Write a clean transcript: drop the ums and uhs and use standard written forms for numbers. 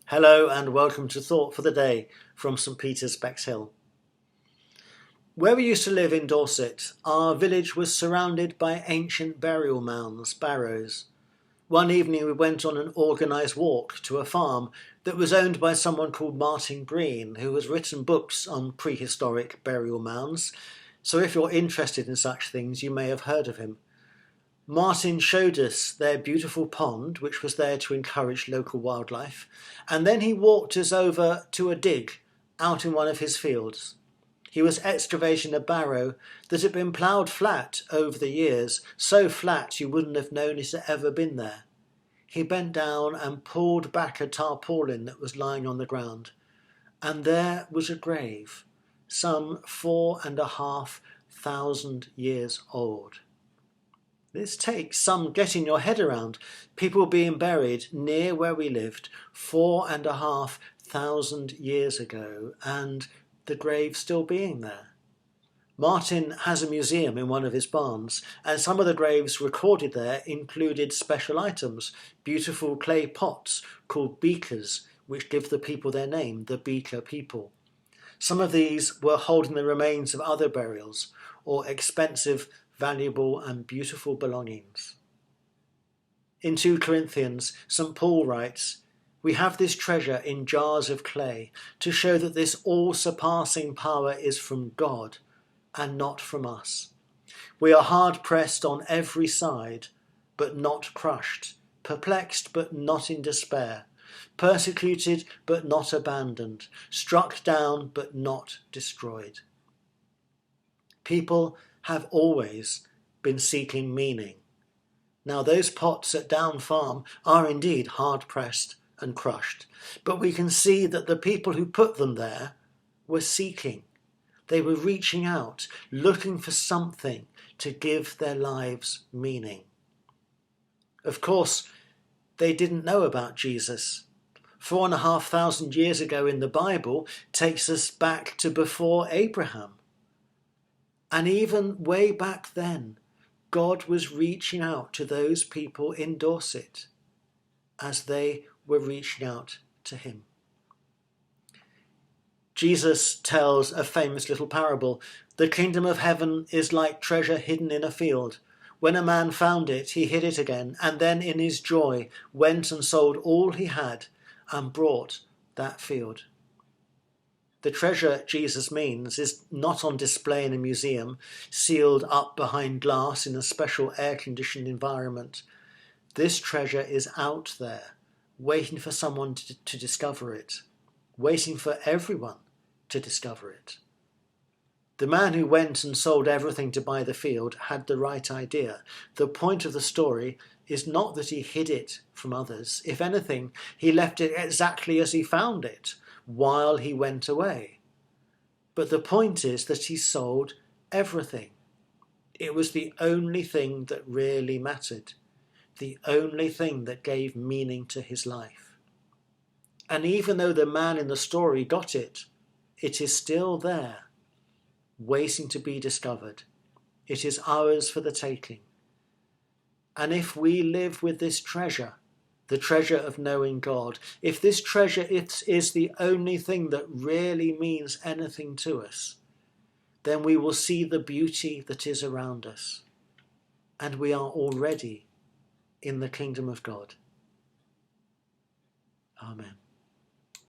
Hello and welcome to Thought for the Day from St Peter's, Bexhill. Where we used to live in Dorset, our village was surrounded by ancient burial mounds, barrows. One evening we went on an organised walk to a farm that was owned by someone called Martin Green, who has written books on prehistoric burial mounds. So if you're interested in such things, you may have heard of him. Martin showed us their beautiful pond, which was there to encourage local wildlife, and then he walked us over to a dig out in one of his fields. He was excavating a barrow that had been ploughed flat over the years, so flat you wouldn't have known it had ever been there. He bent down and pulled back a tarpaulin that was lying on the ground, and there was a grave, some 4,500 years old. This takes some getting your head around. People being buried near where we lived 4,500 years ago, and the grave still being there. Martin has a museum in one of his barns, and some of the graves recorded there included special items, beautiful clay pots called beakers, which give the people their name, the Beaker people. Some of these were holding the remains of other burials, or expensive, valuable and beautiful belongings. In 2 Corinthians, St. Paul writes, "We have this treasure in jars of clay to show that this all-surpassing power is from God and not from us. We are hard-pressed on every side, but not crushed, perplexed but not in despair, persecuted but not abandoned, struck down but not destroyed." People have always been seeking meaning. Now those pots at Down Farm are indeed hard-pressed and crushed, but we can see that the people who put them there were seeking. They were reaching out, looking for something to give their lives meaning. Of course, they didn't know about Jesus. 4,500 years ago in the Bible takes us back to before Abraham. And even way back then, God was reaching out to those people in Dorset as they were reaching out to him. Jesus tells a famous little parable. The kingdom of heaven is like treasure hidden in a field. When a man found it, he hid it again, and then in his joy went and sold all he had and bought that field. The treasure Jesus means is not on display in a museum, sealed up behind glass in a special air-conditioned environment. This treasure is out there, waiting for someone to discover it, waiting for everyone to discover it. The man who went and sold everything to buy the field had the right idea. The point of the story is not that he hid it from others. If anything, he left it exactly as he found it, while he went away. But the point is that he sold everything. It was the only thing that really mattered, the only thing that gave meaning to his life. And even though the man in the story got it, it is still there, waiting to be discovered. It is ours for the taking. And if we live with this treasure, the treasure of knowing God, if this treasure is the only thing that really means anything to us, then we will see the beauty that is around us. And we are already in the kingdom of God. Amen.